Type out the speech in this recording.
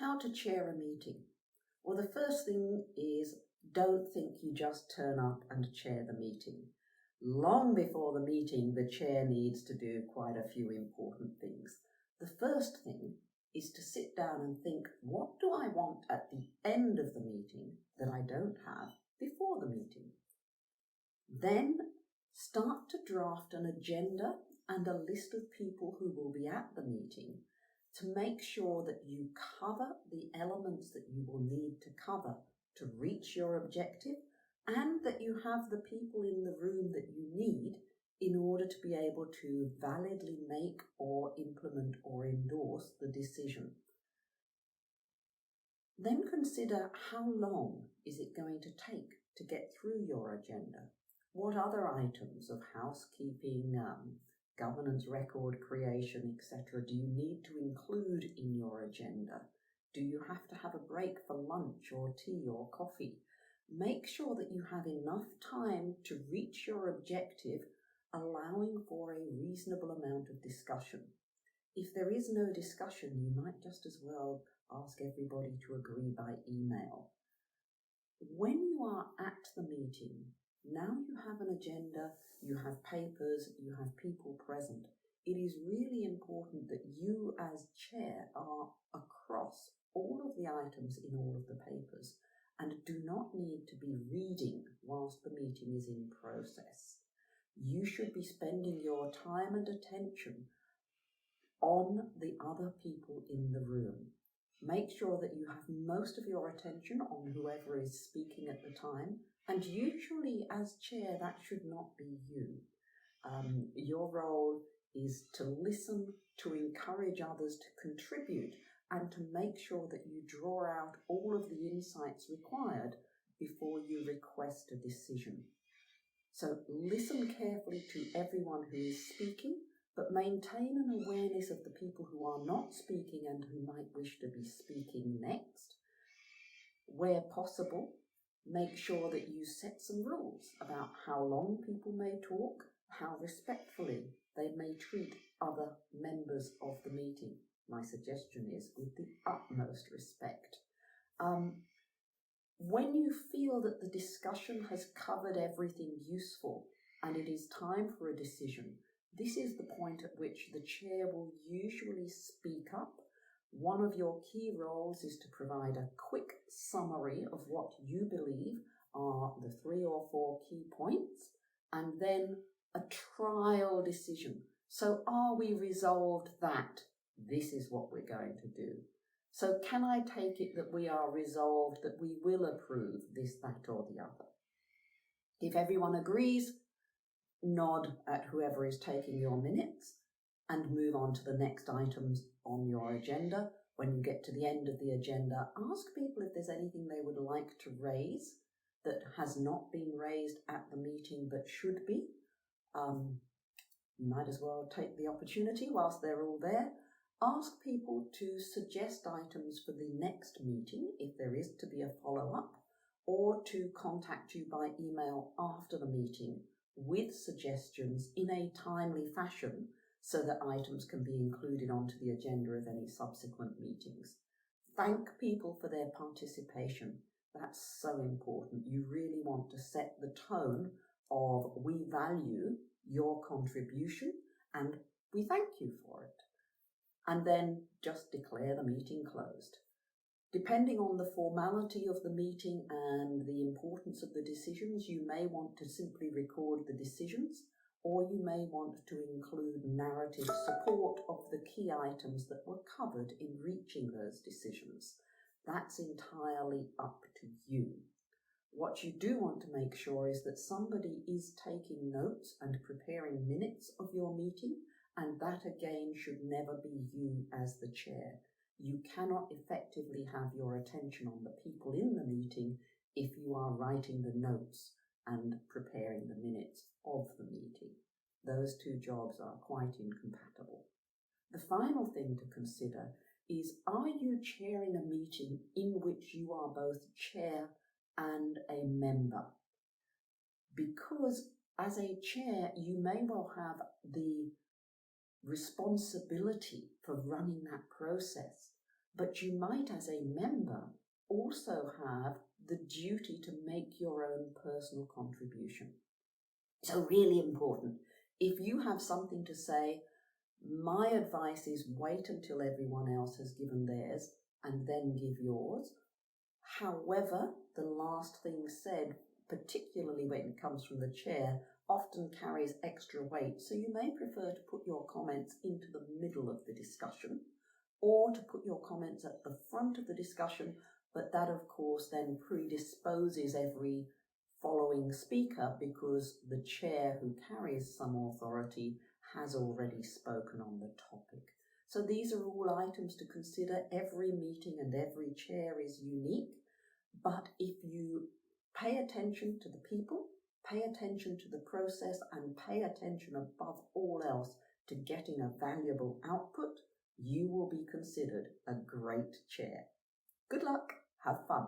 How to chair a meeting? Well, the first thing is don't think you just turn up and chair the meeting. Long before the meeting, the chair needs to do quite a few important things. The first thing is to sit down and think, what do I want at the end of the meeting that I don't have before the meeting? Then start to draft an agenda and a list of people who will be at the meeting to make sure that you cover the elements that you will need to cover to reach your objective, and that you have the people in the room that you need in order to be able to validly make or implement or endorse the decision. Then consider how long is it going to take to get through your agenda. What other items of housekeeping, governance record creation, etc. do you need to include in your agenda? Do you have to have a break for lunch or tea or coffee? Make sure that you have enough time to reach your objective, allowing for a reasonable amount of discussion. If there is no discussion, you might just as well ask everybody to agree by email. When you are at the meeting, now you have an agenda, you have papers, you have people present. It is really important that you as chair are across all of the items in all of the papers and do not need to be reading whilst the meeting is in process. You should be spending your time and attention on the other people in the room. Make sure that you have most of your attention on whoever is speaking at the time, and usually as chair that should not be you. Your role is to listen, to encourage others to contribute, and to make sure that you draw out all of the insights required before you request a decision. So listen carefully to everyone who is speaking, but maintain an awareness of the people who are not speaking and who might wish to be speaking next. Where possible, make sure that you set some rules about how long people may talk, how respectfully they may treat other members of the meeting. My suggestion is with the utmost respect. When you feel that the discussion has covered everything useful and it is time for a decision, this is the point at which the chair will usually speak up. One of your key roles is to provide a quick summary of what you believe are the 3 or 4 key points, and then a trial decision. So are we resolved that this is what we're going to do? So can I take it that we are resolved that we will approve this, that or the other? If everyone agrees, nod at whoever is taking your minutes and move on to the next items on your agenda. When you get to the end of the agenda, ask people if there's anything they would like to raise that has not been raised at the meeting but should be. You might as well take the opportunity whilst they're all there. Ask people to suggest items for the next meeting if there is to be a follow-up, or to contact you by email after the meeting with suggestions in a timely fashion so that items can be included onto the agenda of any subsequent meetings. Thank people for their participation. That's so important. You really want to set the tone of we value your contribution and we thank you for it. And then just declare the meeting closed. Depending on the formality of the meeting and the importance of the decisions, you may want to simply record the decisions, or you may want to include narrative support of the key items that were covered in reaching those decisions. That's entirely up to you. What you do want to make sure is that somebody is taking notes and preparing minutes of your meeting, and that again should never be you as the chair. You cannot effectively have your attention on the people in the meeting if you are writing the notes and preparing the minutes of the meeting. Those two jobs are quite incompatible. The final thing to consider is, are you chairing a meeting in which you are both chair and a member? Because as a chair, you may well have the responsibility for running that process, but you might, as a member, also have the duty to make your own personal contribution. So really important. If you have something to say, my advice is wait until everyone else has given theirs and then give yours. However, the last thing said, particularly when it comes from the chair, often carries extra weight. So you may prefer to put your comments into the middle of the discussion or to put your comments at the front of the discussion, but that of course then predisposes every following speaker because the chair, who carries some authority, has already spoken on the topic. So these are all items to consider. Every meeting and every chair is unique, but if you pay attention to the people, pay attention to the process, and pay attention above all else to getting a valuable output, you will be considered a great chair. Good luck, have fun.